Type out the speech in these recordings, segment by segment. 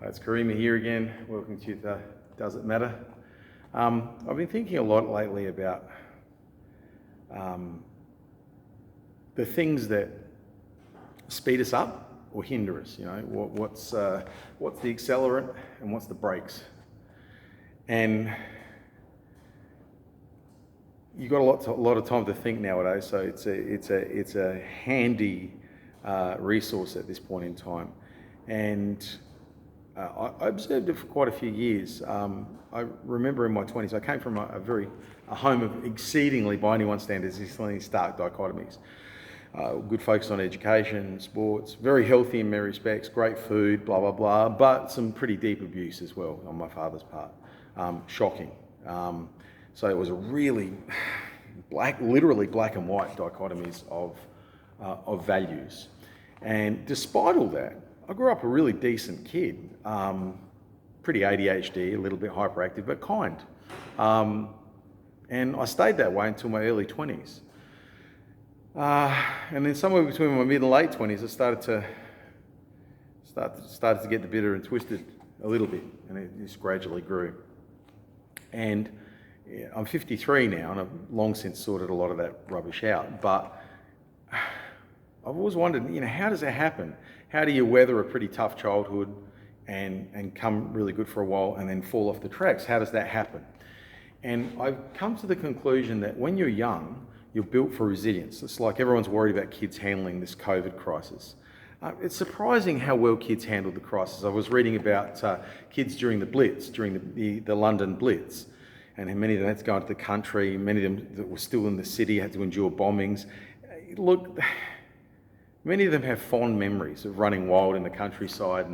It's Karima here again. Welcome to the Does It Matter? I've been thinking a lot lately about the things that speed us up or hinder us. You know, what's the accelerant and what's the brakes? And you've got a lot of time to think nowadays, so it's a handy resource at this point in time. And I observed it for quite a few years. I remember in my 20s, I came from a home of exceedingly, by anyone's standards, exceedingly stark dichotomies. Good focus on education, sports, very healthy in many respects, great food, blah, blah, blah, but some pretty deep abuse as well on my father's part. Shocking. So it was a really literally black and white dichotomies of values. And despite all that, I grew up a really decent kid, pretty ADHD, a little bit hyperactive, but kind. And I stayed that way until my early 20s. And then somewhere between my mid and late 20s, I started to get the bitter and twisted a little bit, and it just gradually grew. And I'm 53 now, and I've long since sorted a lot of that rubbish out, but I've always wondered, how does that happen? How do you weather a pretty tough childhood and come really good for a while and then fall off the tracks? How does that happen? And I've come to the conclusion that when you're young, you're built for resilience. It's like everyone's worried about kids handling this COVID crisis. It's surprising how well kids handled the crisis. I was reading about kids during the Blitz, during the London Blitz, and many of them had to go into the country. Many of them that were still in the city had to endure bombings. Look, many of them have fond memories of running wild in the countryside,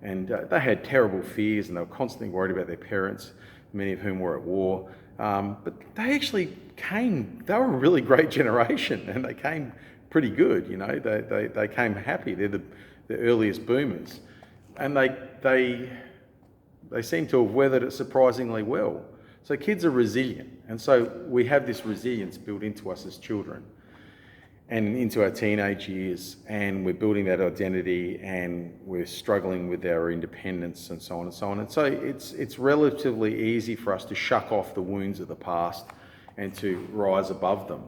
and they had terrible fears, and they were constantly worried about their parents, many of whom were at war. But they actually they were a really great generation, and they came pretty good, they came happy. They're the earliest boomers. And they seem to have weathered it surprisingly well. So kids are resilient, and so we have this resilience built into us as children and into our teenage years, and we're building that identity, and we're struggling with our independence and so on and so on. And so it's relatively easy for us to shuck off the wounds of the past and to rise above them.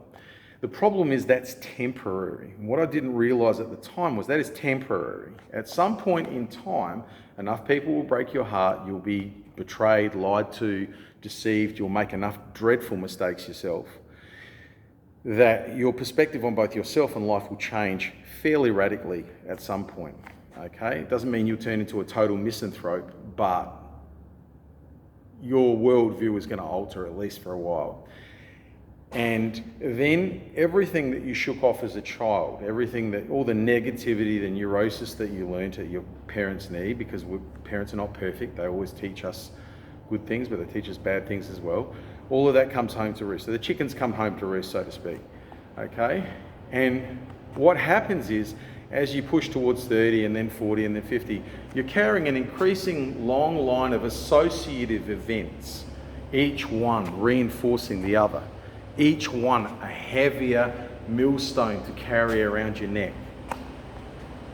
The problem is that's temporary. What I didn't realise at the time was that is temporary. At some point in time, enough people will break your heart, you'll be betrayed, lied to, deceived, you'll make enough dreadful mistakes yourself, that your perspective on both yourself and life will change fairly radically at some point, okay? It doesn't mean you'll turn into a total misanthrope, but your worldview is going to alter at least for a while. And then everything that you shook off as a child, all the negativity, the neurosis that you learned at your parents' knee, because parents are not perfect, they always teach us good things, but they teach us bad things as well. All of that comes home to roost. So the chickens come home to roost, so to speak, okay? And what happens is, as you push towards 30 and then 40 and then 50, you're carrying an increasing long line of associative events, each one reinforcing the other, each one a heavier millstone to carry around your neck,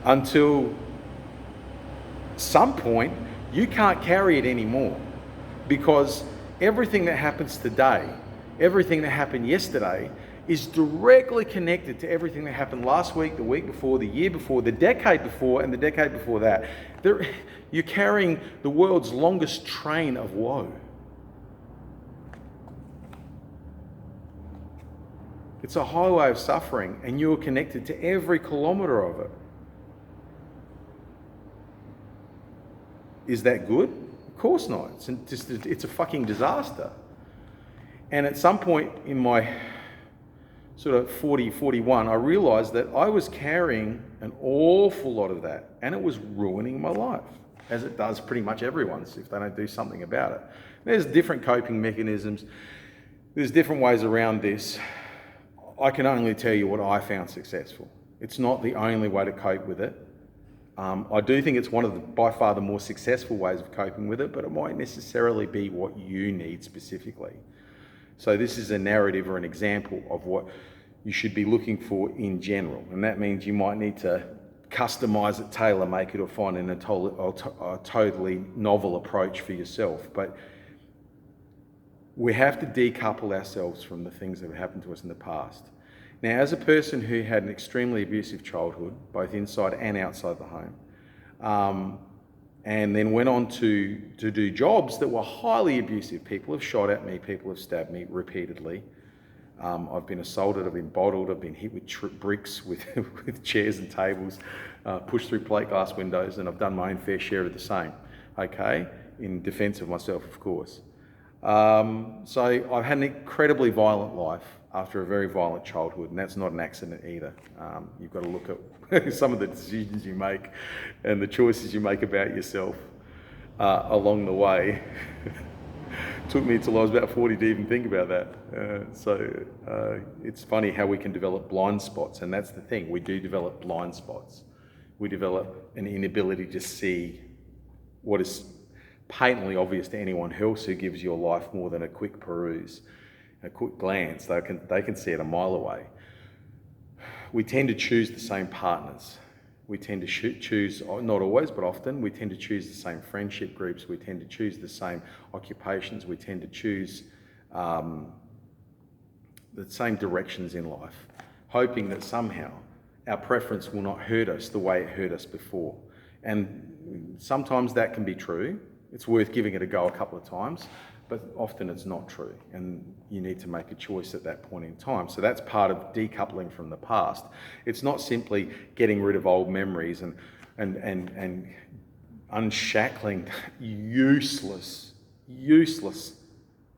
until some point you can't carry it anymore, because everything that happens today, everything that happened yesterday, is directly connected to everything that happened last week, the week before, the year before, the decade before, and the decade before that. You're carrying the world's longest train of woe. It's a highway of suffering, and you're connected to every kilometre of it. Is that good? Of course not. It's a fucking disaster. And at some point in my sort of 40, 41, I realised that I was carrying an awful lot of that, and it was ruining my life, as it does pretty much everyone's if they don't do something about it. There's different coping mechanisms. There's different ways around this. I can only tell you what I found successful. It's not the only way to cope with it. I do think it's one of by far the more successful ways of coping with it, but it might necessarily be what you need specifically. So this is a narrative or an example of what you should be looking for in general. And that means you might need to customise it, tailor make it, or find a totally novel approach for yourself. But we have to decouple ourselves from the things that have happened to us in the past. Now, as a person who had an extremely abusive childhood, both inside and outside the home, and then went on to do jobs that were highly abusive. People have shot at me, people have stabbed me repeatedly. I've been assaulted, I've been bottled, I've been hit with bricks, with chairs and tables, pushed through plate glass windows, and I've done my own fair share of the same, okay? In defence of myself, of course. So I've had an incredibly violent life after a very violent childhood, and that's not an accident either. You've got to look at some of the decisions you make and the choices you make about yourself along the way. Took me till I was about 40 to even think about that. So it's funny how we can develop blind spots, and that's the thing. We do develop blind spots. We develop an inability to see what is patently obvious to anyone else who gives your life more than a quick peruse, a quick glance. They can see it a mile away. We tend to choose the same partners. We tend to choose, not always, but often, we tend to choose the same friendship groups. We tend to choose the same occupations. We tend to choose the same directions in life, hoping that somehow our preference will not hurt us the way it hurt us before. And sometimes that can be true. It's worth giving it a go a couple of times, but often it's not true, and you need to make a choice at that point in time. So that's part of decoupling from the past. It's not simply getting rid of old memories and unshackling useless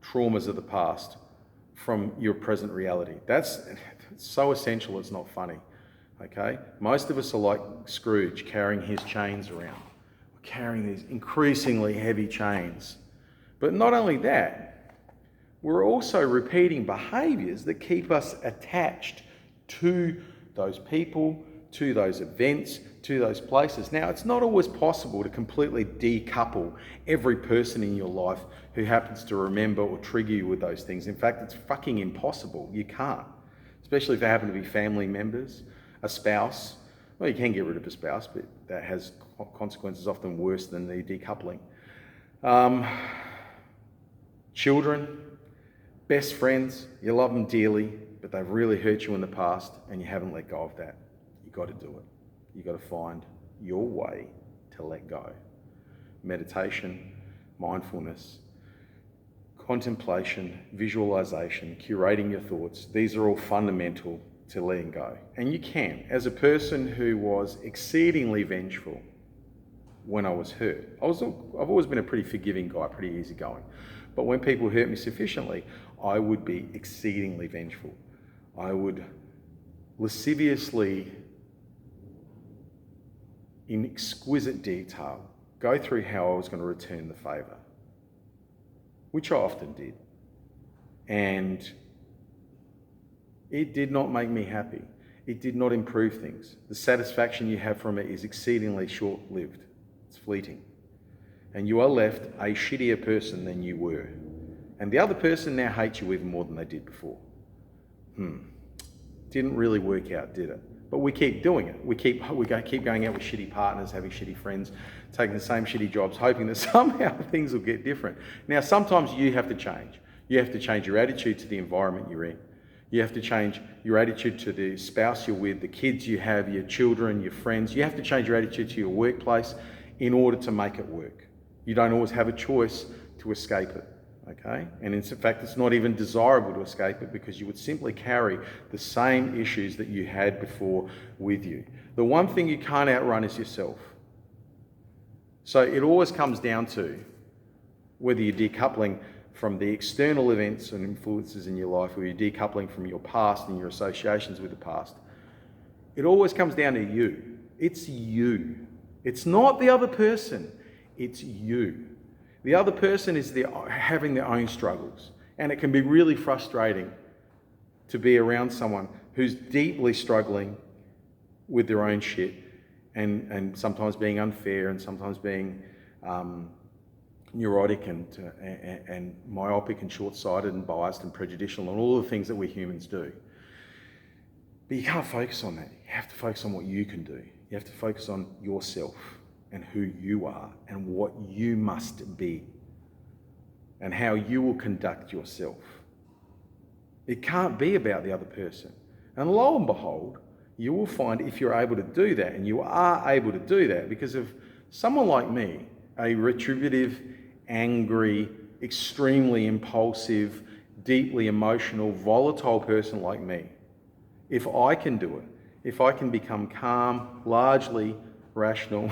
traumas of the past from your present reality. That's so essential, it's not funny, okay? Most of us are like Scrooge, carrying his chains around, carrying these increasingly heavy chains. But not only that, we're also repeating behaviours that keep us attached to those people, to those events, to those places. Now, it's not always possible to completely decouple every person in your life who happens to remember or trigger you with those things. In fact, it's fucking impossible. You can't, especially if they happen to be family members, a spouse. Well, you can get rid of a spouse, but that has consequences often worse than the decoupling. Children, best friends, you love them dearly, but they've really hurt you in the past and you haven't let go of that. You've got to do it. You've got to find your way to let go. Meditation, mindfulness, contemplation, visualization, curating your thoughts, these are all fundamental to letting go. And you can. As a person who was exceedingly vengeful when I was hurt, I've always been a pretty forgiving guy, pretty easygoing. But when people hurt me sufficiently, I would be exceedingly vengeful. I would lasciviously, in exquisite detail, go through how I was going to return the favour, which I often did. And it did not make me happy. It did not improve things. The satisfaction you have from it is exceedingly short-lived. It's fleeting. And you are left a shittier person than you were. And the other person now hates you even more than they did before. Didn't really work out, did it? But we keep doing it. We keep going out with shitty partners, having shitty friends, taking the same shitty jobs, hoping that somehow things will get different. Now, sometimes you have to change. You have to change your attitude to the environment you're in. You have to change your attitude to the spouse you're with, the kids you have, your children, your friends. You have to change your attitude to your workplace in order to make it work. You don't always have a choice to escape it, okay? And in fact, it's not even desirable to escape it because you would simply carry the same issues that you had before with you. The one thing you can't outrun is yourself. So it always comes down to whether you're decoupling from the external events and influences in your life, or you're decoupling from your past and your associations with the past. It always comes down to you. It's you. It's not the other person. It's you. The other person is having their own struggles, and it can be really frustrating to be around someone who's deeply struggling with their own shit, and sometimes being unfair, and sometimes being neurotic and myopic and short-sighted and biased and prejudicial and all the things that we humans do. But you can't focus on that. You have to focus on what you can do. You have to focus on yourself and who you are and what you must be and how you will conduct yourself. It can't be about the other person. And lo and behold, you will find if you're able to do that, and you are able to do that because of someone like me, a retributive, angry, extremely impulsive, deeply emotional, volatile person like me, if I can do it, if I can become calm, largely rational,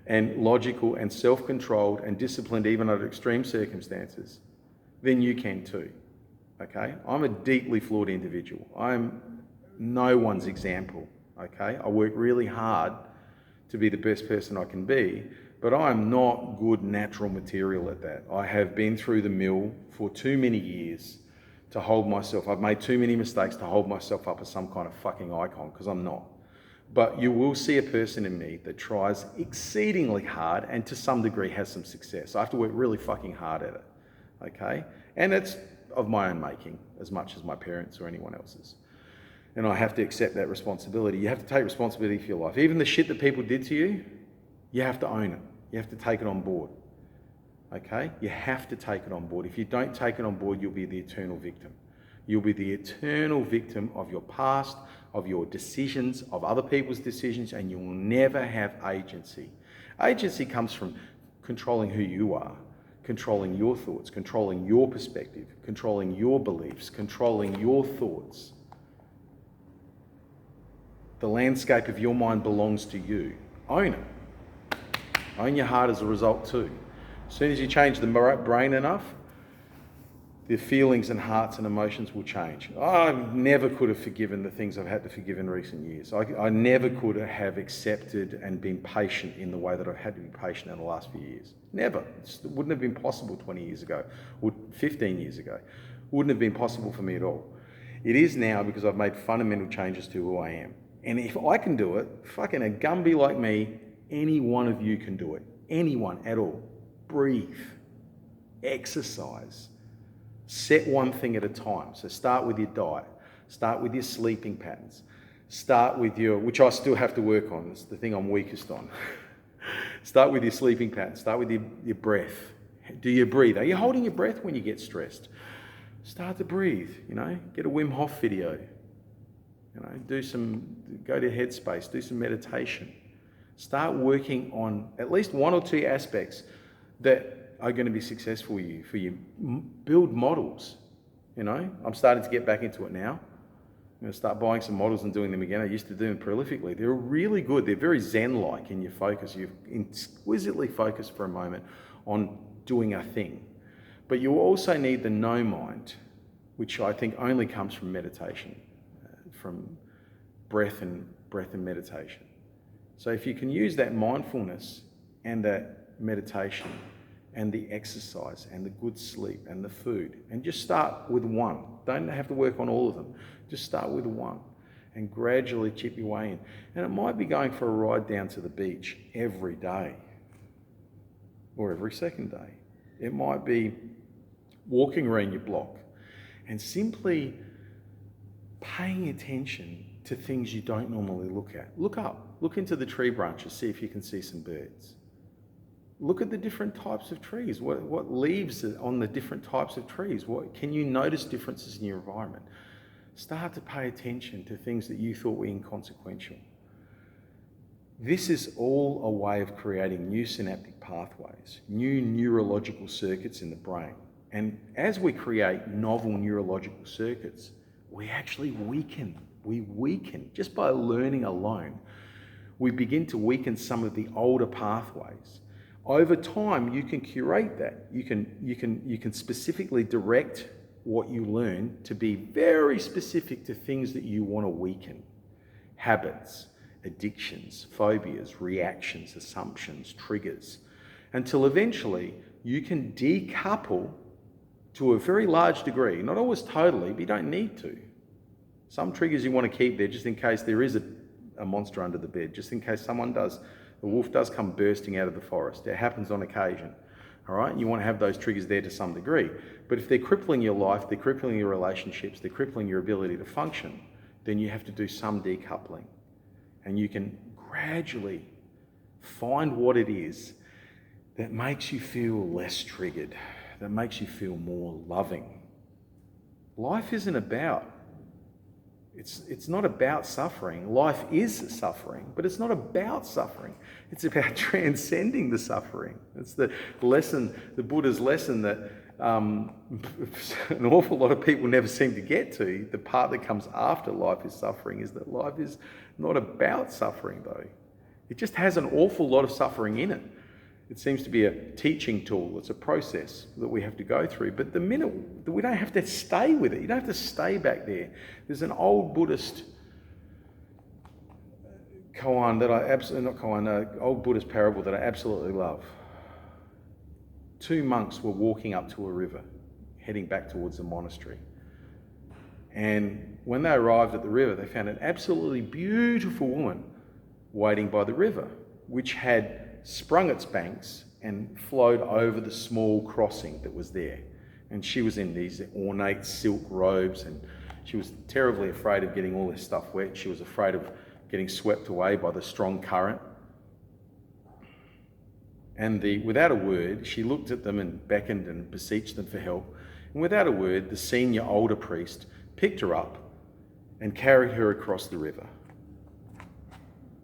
and logical and self-controlled and disciplined even under extreme circumstances, then you can too. Okay? I'm a deeply flawed individual. I'm no one's example. Okay? I work really hard to be the best person I can be, but I'm not good natural material at that. I have been through the mill for too many years to hold myself. I've made too many mistakes to hold myself up as some kind of fucking icon, because I'm not. But you will see a person in me that tries exceedingly hard and to some degree has some success. I have to work really fucking hard at it, okay? And it's of my own making as much as my parents or anyone else's. And I have to accept that responsibility. You have to take responsibility for your life. Even the shit that people did to you, you have to own it. You have to take it on board, okay? You have to take it on board. If you don't take it on board, you'll be the eternal victim. You'll be the eternal victim of your past, of your decisions, of other people's decisions, and you will never have agency. Agency comes from controlling who you are, controlling your thoughts, controlling your perspective, controlling your beliefs, controlling your thoughts. The landscape of your mind belongs to you. Own it. Own your heart as a result too. As soon as you change the brain enough, the feelings and hearts and emotions will change. I never could have forgiven the things I've had to forgive in recent years. I never could have accepted and been patient in the way that I've had to be patient in the last few years. Never. It wouldn't have been possible 20 years ago, or 15 years ago. It wouldn't have been possible for me at all. It is now because I've made fundamental changes to who I am. And if I can do it, fucking a Gumby like me, any one of you can do it. Anyone at all. Breathe. Exercise. Set one thing at a time. So start with your diet. Start with your sleeping patterns. Start with your, which I still have to work on. It's the thing I'm weakest on. Start with your sleeping patterns. Start with your breath. Do you breathe? Are you holding your breath when you get stressed? Start to breathe, get a Wim Hof video. Go to Headspace, do some meditation. Start working on at least one or two aspects that are going to be successful for you. Build models, I'm starting to get back into it now. I'm going to start buying some models and doing them again. I used to do them prolifically. They're really good. They're very Zen-like in your focus. You're exquisitely focused for a moment on doing a thing. But you also need the no mind, which I think only comes from meditation, from breath and meditation. So if you can use that mindfulness and that meditation and the exercise and the good sleep and the food, and just start with one. Don't have to work on all of them. Just start with one and gradually chip your way in. And it might be going for a ride down to the beach every day or every second day. It might be walking around your block and simply paying attention to things you don't normally look at. Look up, look into the tree branches, see if you can see some birds. Look at the different types of trees. What leaves are on the different types of trees? Can you notice differences in your environment? Start to pay attention to things that you thought were inconsequential. This is all a way of creating new synaptic pathways, new neurological circuits in the brain. And as we create novel neurological circuits, we actually weaken. We weaken just by learning alone. We begin to weaken some of the older pathways. Over time, you can curate that. You can specifically direct what you learn to be very specific to things that you want to weaken. Habits, addictions, phobias, reactions, assumptions, triggers, until eventually you can decouple to a very large degree, not always totally, but you don't need to. Some triggers you want to keep there just in case there is a monster under the bed, just in case the wolf does come bursting out of the forest. It happens on occasion, all right? You want to have those triggers there to some degree. But if they're crippling your life, they're crippling your relationships, they're crippling your ability to function, then you have to do some decoupling. and you can gradually find what it is that makes you feel less triggered, that makes you feel more loving. Life isn't about, it's not about suffering. Life is suffering, but it's not about suffering. It's about transcending the suffering. It's the lesson, the Buddha's lesson that an awful lot of people never seem to get to. The part that comes after life is suffering is that life is not about suffering, though. It just has an awful lot of suffering in it. It seems to be a teaching tool. It's a process that we have to go through. But the minute, we don't have to stay with it. You don't have to stay back there. There's an old Buddhist koan that I absolutely, not koan, old Buddhist parable that I absolutely love. Two monks were walking up to a river, heading back towards the monastery. And when they arrived at the river, they found an absolutely beautiful woman waiting by the river, which had sprung its banks and flowed over the small crossing that was there. And she was in these ornate silk robes, and she was terribly afraid of getting all this stuff wet. She was afraid of getting swept away by the strong current. And without a word, she looked at them and beckoned and beseeched them for help. And without a word, the senior older priest picked her up and carried her across the river.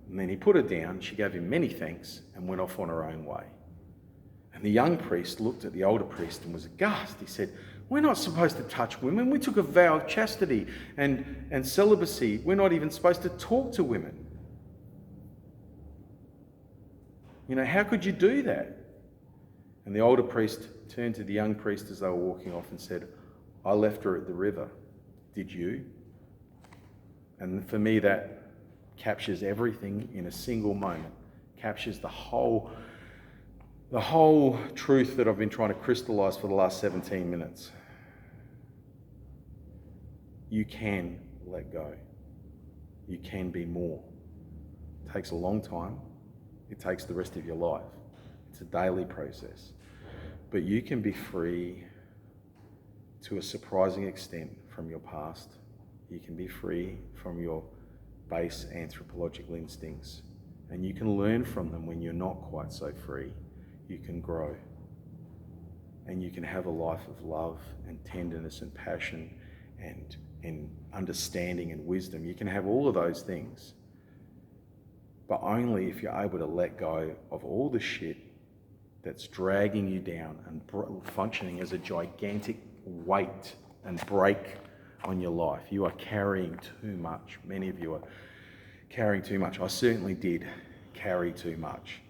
And then he put her down, she gave him many thanks and went off on her own way. And the young priest looked at the older priest and was aghast. He said, "We're not supposed to touch women. We took a vow of chastity and celibacy. We're not even supposed to talk to women. You know, how could you do that?" And the older priest turned to the young priest as they were walking off and said, "I left her at the river. Did you?" And for me, that captures everything in a single moment, captures the whole truth that I've been trying to crystallize for the last 17 minutes. You can let go. You can be more. It takes a long time. It takes the rest of your life. It's a daily process. But you can be free to a surprising extent from your past. You can be free from your base anthropological instincts, and you can learn from them when you're not quite so free. You can grow, and you can have a life of love and tenderness and passion and understanding and wisdom. You can have all of those things, but only if you're able to let go of all the shit that's dragging you down and functioning as a gigantic weight and brake on your life. You are carrying too much. Many of you are carrying too much. I certainly did carry too much.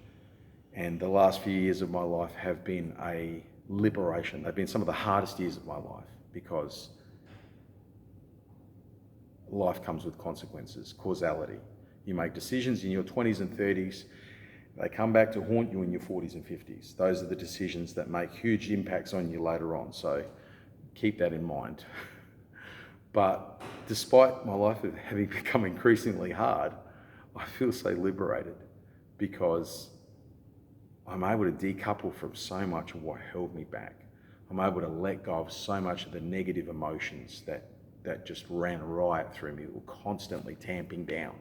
And the last few years of my life have been a liberation. They've been some of the hardest years of my life, because life comes with consequences, causality. You make decisions in your 20s and 30s. They come back to haunt you in your 40s and 50s. Those are the decisions that make huge impacts on you later on. So keep that in mind. But despite my life having become increasingly hard, I feel so liberated, because I'm able to decouple from so much of what held me back. I'm able to let go of so much of the negative emotions that just ran riot through me, that were constantly tamping down.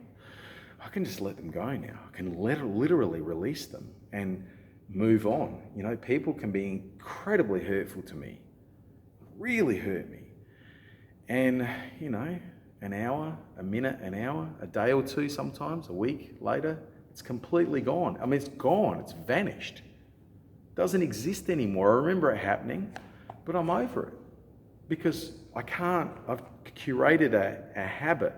I can just let them go now. I can literally release them and move on. You know, people can be incredibly hurtful to me, really hurt me. And, you know, an hour, a minute, an hour, a day or two sometimes, a week later, it's completely gone. I mean, it's gone, it's vanished. It doesn't exist anymore. I remember it happening, but I'm over it. Because I've curated a habit,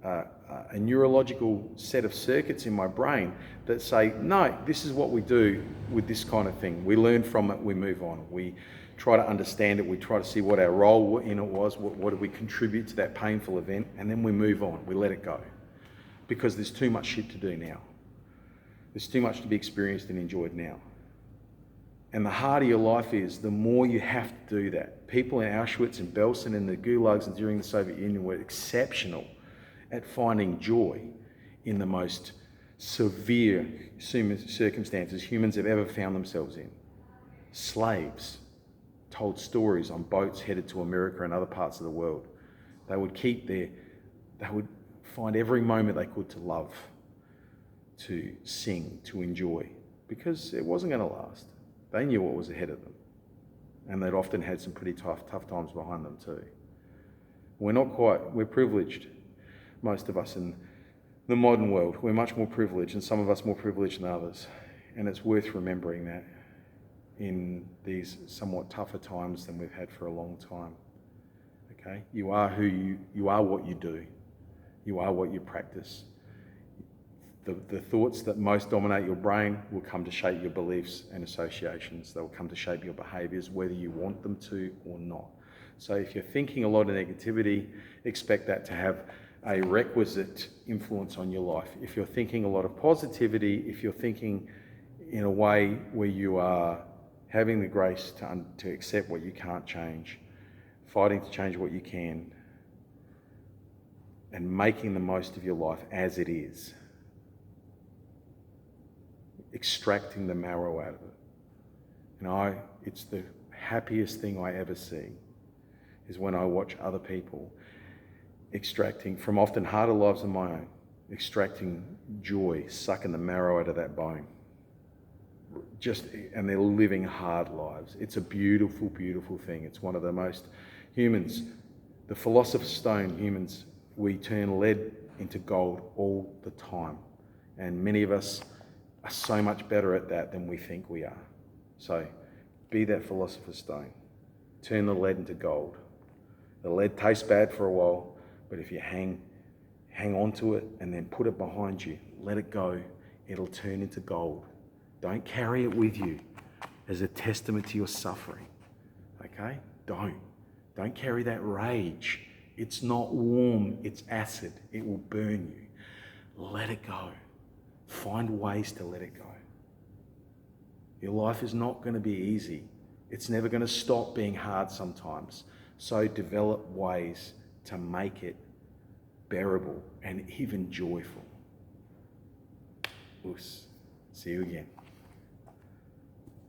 a neurological set of circuits in my brain that say, no, this is what we do with this kind of thing. We learn from it, we move on. We try to understand it, we try to see what our role in it was, what did we contribute to that painful event, and then we move on, we let it go. Because there's too much shit to do now. There's too much to be experienced and enjoyed now. And the harder your life is, the more you have to do that. People in Auschwitz and Belsen and the gulags and during the Soviet Union were exceptional at finding joy in the most severe circumstances humans have ever found themselves in. Slaves told stories on boats headed to America and other parts of the world. They would find every moment they could to love, to sing, to enjoy, because it wasn't going to last. They knew what was ahead of them. And they'd often had some pretty tough times behind them too. We're privileged, most of us in the modern world. We're much more privileged, and some of us more privileged than others. And it's worth remembering that in these somewhat tougher times than we've had for a long time. Okay? You are you are what you do. You are what you practice. The thoughts that most dominate your brain will come to shape your beliefs and associations. They will come to shape your behaviours, whether you want them to or not. So if you're thinking a lot of negativity, expect that to have a requisite influence on your life. If you're thinking a lot of positivity, if you're thinking in a way where you are having the grace to accept what you can't change, fighting to change what you can, and making the most of your life as it is, extracting the marrow out of it. And it's the happiest thing I ever see is when I watch other people extracting from often harder lives than my own, extracting joy, sucking the marrow out of that bone. And they're living hard lives. It's a beautiful, beautiful thing. It's one of the most humans, the philosopher's stone humans, we turn lead into gold all the time. And many of us are so much better at that than we think we are. So be that philosopher's stone. Turn the lead into gold. The lead tastes bad for a while, but if you hang on to it and then put it behind you, let it go, it'll turn into gold. Don't carry it with you as a testament to your suffering. Okay? Don't carry that rage. It's not warm, it's acid. It will burn you. Let it go. Find ways to let it go. Your life is not going to be easy. It's never going to stop being hard sometimes. So develop ways to make it bearable and even joyful. See you again.